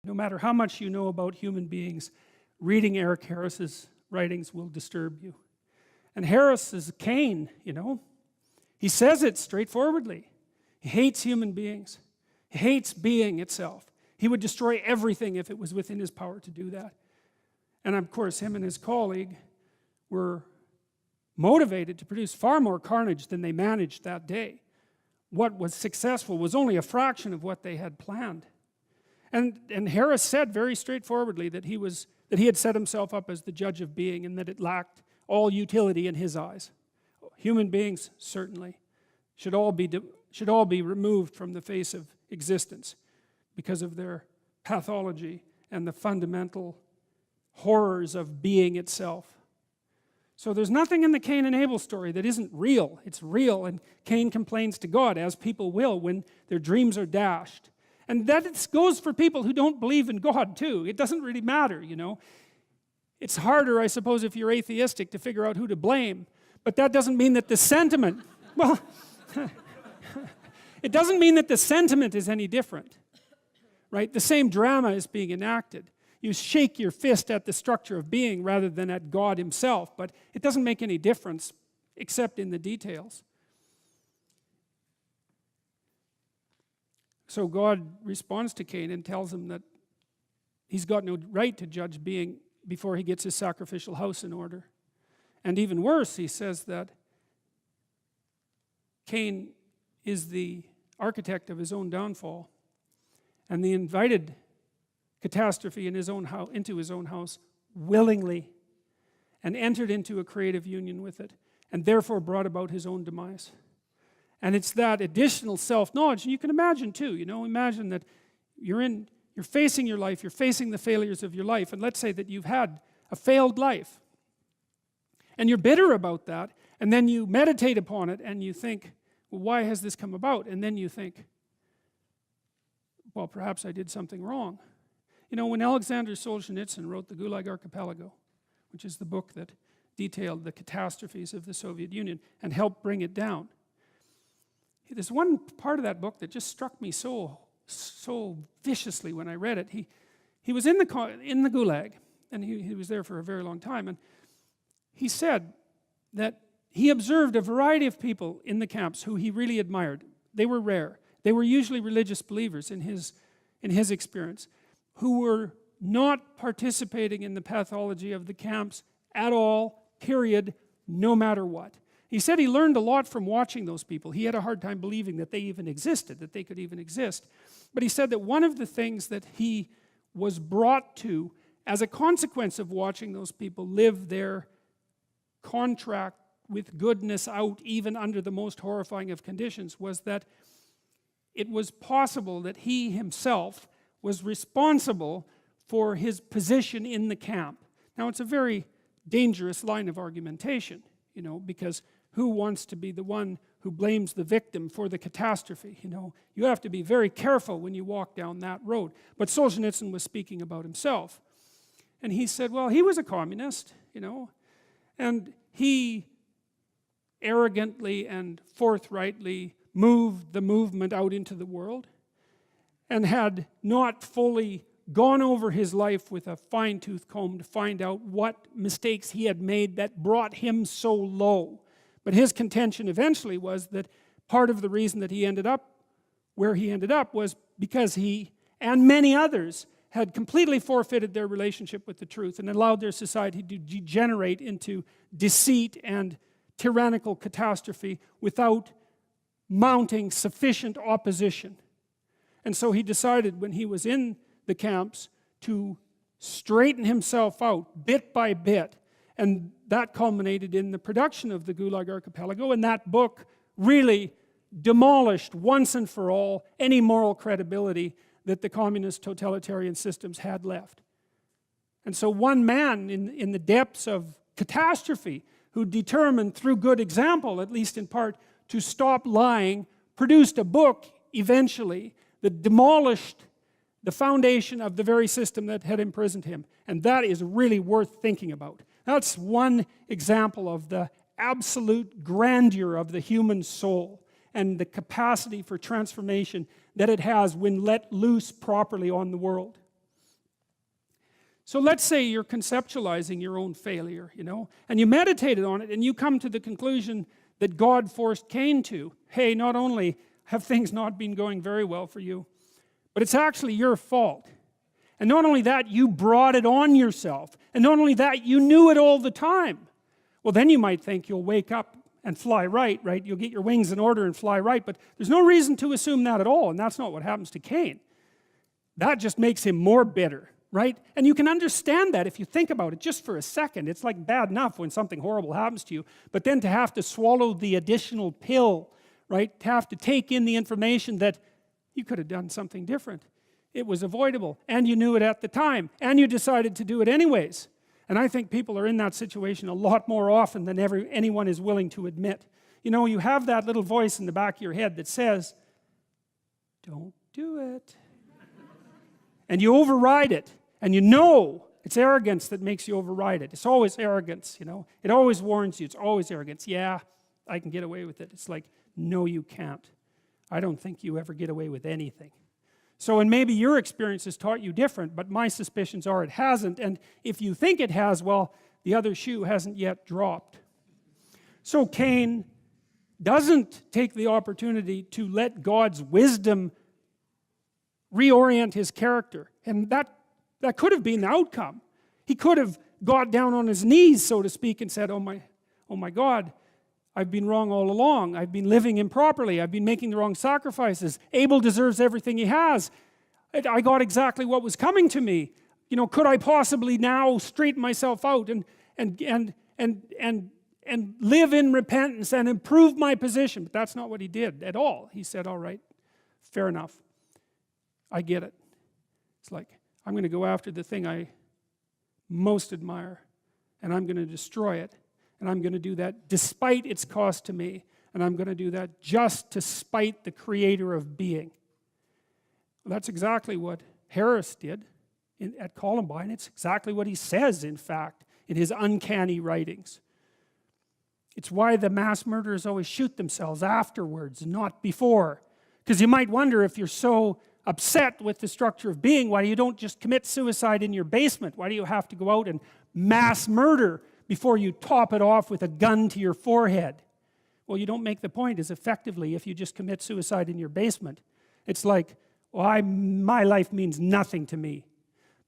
No matter how much you know about human beings, reading Eric Harris's writings will disturb you. And Harris is Cain, you know. He says it straightforwardly. He hates human beings. He hates being itself. He would destroy everything if it was within his power to do that. And of course, him and his colleague were motivated to produce far more carnage than they managed that day. What was successful was only a fraction of what they had planned. And Harris said very straightforwardly that he had set himself up as the judge of being, and that it lacked all utility in his eyes. Human beings, certainly, should all be removed from the face of existence because of their pathology and the fundamental horrors of being itself. So there's nothing in the Cain and Abel story that isn't real. It's real, and Cain complains to God, as people will when their dreams are dashed. And that goes for people who don't believe in God too. It doesn't really matter, you know. It's harder, I suppose, if you're atheistic to figure out who to blame. But that doesn't mean that the sentiment, well, it doesn't mean that the sentiment is any different, right? The same drama is being enacted. You shake your fist at the structure of being rather than at God himself, but it doesn't make any difference except in the details. So God responds to Cain and tells him that he's got no right to judge being before he gets his sacrificial house in order. And even worse, he says that Cain is the architect of his own downfall, and the invited catastrophe in into his own house willingly, and entered into a creative union with it, and therefore brought about his own demise. And it's that additional self-knowledge, and you can imagine too, you know, imagine that you're facing your life, you're facing the failures of your life, and let's say that you've had a failed life, and you're bitter about that, and then you meditate upon it, and you think, well, why has this come about? And then you think, well, perhaps I did something wrong. You know, when Alexander Solzhenitsyn wrote the Gulag Archipelago, which is the book that detailed the catastrophes of the Soviet Union and helped bring it down, there's one part of that book that just struck me so viciously when I read it. He was in the Gulag, and he was there for a very long time, and he said that he observed a variety of people in the camps who he really admired. They were rare. They were usually religious believers in his experience, who were not participating in the pathology of the camps at all, period, no matter what. He said he learned a lot from watching those people. He had a hard time believing that they even existed, that they could even exist. But he said that one of the things that he was brought to as a consequence of watching those people live their contract with goodness out, even under the most horrifying of conditions, was that it was possible that he himself was responsible for his position in the camp. Now, it's a very dangerous line of argumentation, you know, because who wants to be the one who blames the victim for the catastrophe? You know, you have to be very careful when you walk down that road. But Solzhenitsyn was speaking about himself. And he said, well, he was a communist, you know, and he arrogantly and forthrightly moved the movement out into the world and had not fully gone over his life with a fine-tooth comb to find out what mistakes he had made that brought him so low. But his contention eventually was that part of the reason that he ended up where he ended up was because he and many others had completely forfeited their relationship with the truth and allowed their society to degenerate into deceit and tyrannical catastrophe without mounting sufficient opposition. And so he decided when he was in the camps to straighten himself out bit by bit, and that culminated in the production of the Gulag Archipelago, and that book really demolished once and for all any moral credibility that the communist totalitarian systems had left. And so one man in the depths of catastrophe, who determined through good example, at least in part, to stop lying, produced a book eventually that demolished the foundation of the very system that had imprisoned him. And that is really worth thinking about. That's one example of the absolute grandeur of the human soul and the capacity for transformation that it has when let loose properly on the world. So let's say you're conceptualizing your own failure, and you meditated on it and you come to the conclusion that God forced Cain to. Hey, not only have things not been going very well for you, but it's actually your fault. And not only that, you brought it on yourself. And not only that, you knew it all the time. Well, then you might think you'll wake up and fly right? You'll get your wings in order and fly right, but there's no reason to assume that at all, and that's not what happens to Cain. That just makes him more bitter, right? And you can understand that if you think about it just for a second. It's like bad enough when something horrible happens to you, but then to have to swallow the additional pill, right? To have to take in the information that you could have done something different. It was avoidable, and you knew it at the time, and you decided to do it anyways. And I think people are in that situation a lot more often than anyone is willing to admit. You have that little voice in the back of your head that says, don't do it. And you override it. And it's arrogance that makes you override it. It's always arrogance, It always warns you. It's always arrogance. Yeah, I can get away with it. It's like, no, you can't. I don't think you ever get away with anything. So, and maybe your experience has taught you different, but my suspicions are it hasn't. And if you think it has, well, the other shoe hasn't yet dropped. So Cain doesn't take the opportunity to let God's wisdom reorient his character. And that could have been the outcome. He could have got down on his knees, so to speak, and said, oh my God, I've been wrong all along. I've been living improperly. I've been making the wrong sacrifices. Abel deserves everything he has. I got exactly what was coming to me. Could I possibly now straighten myself out and live in repentance and improve my position? But that's not what he did at all. He said, all right, fair enough. I get it. It's like, I'm going to go after the thing I most admire, and I'm going to destroy it. And I'm going to do that despite its cost to me. And I'm going to do that just to spite the creator of being. Well, that's exactly what Harris did at Columbine. It's exactly what he says, in fact, in his uncanny writings. It's why the mass murderers always shoot themselves afterwards, not before. Because you might wonder, if you're so upset with the structure of being, why you don't just commit suicide in your basement? Why do you have to go out and mass murder before you top it off with a gun to your forehead? Well, you don't make the point as effectively if you just commit suicide in your basement. It's like, well, my life means nothing to me,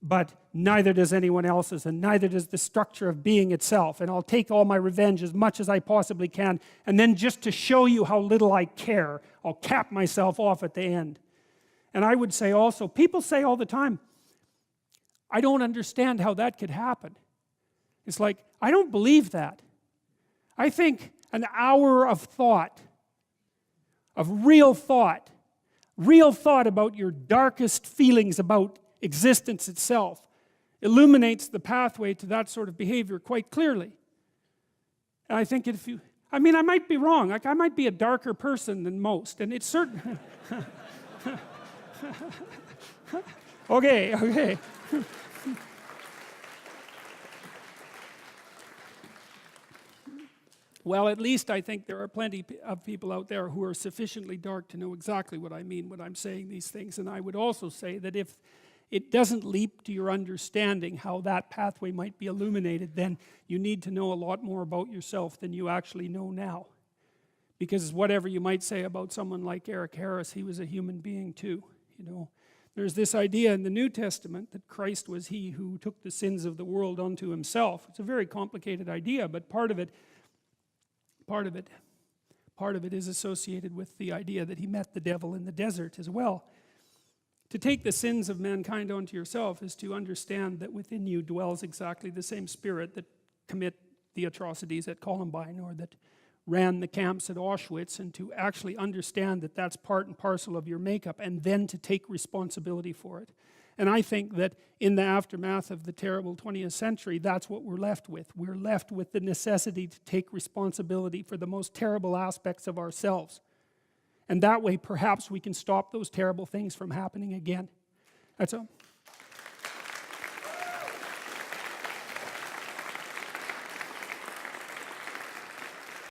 but neither does anyone else's, and neither does the structure of being itself, and I'll take all my revenge as much as I possibly can, and then just to show you how little I care, I'll cap myself off at the end. And I would say also, people say all the time, I don't understand how that could happen. It's like, I don't believe that. I think an hour of thought, of real thought about your darkest feelings about existence itself, illuminates the pathway to that sort of behavior quite clearly. And I think I might be wrong. Like, I might be a darker person than most, and it's certain. Okay. Well, at least I think there are plenty of people out there who are sufficiently dark to know exactly what I mean when I'm saying these things. And I would also say that if it doesn't leap to your understanding how that pathway might be illuminated, then you need to know a lot more about yourself than you actually know now. Because whatever you might say about someone like Eric Harris, he was a human being too. There's this idea in the New Testament that Christ was he who took the sins of the world unto himself. It's a very complicated idea, but part of it is associated with the idea that he met the devil in the desert as well. To take the sins of mankind onto yourself is to understand that within you dwells exactly the same spirit that commit the atrocities at Columbine or that ran the camps at Auschwitz, and to actually understand that that's part and parcel of your makeup, and then to take responsibility for it. And I think that in the aftermath of the terrible 20th century, that's what we're left with. We're left with the necessity to take responsibility for the most terrible aspects of ourselves. And that way, perhaps we can stop those terrible things from happening again. That's all.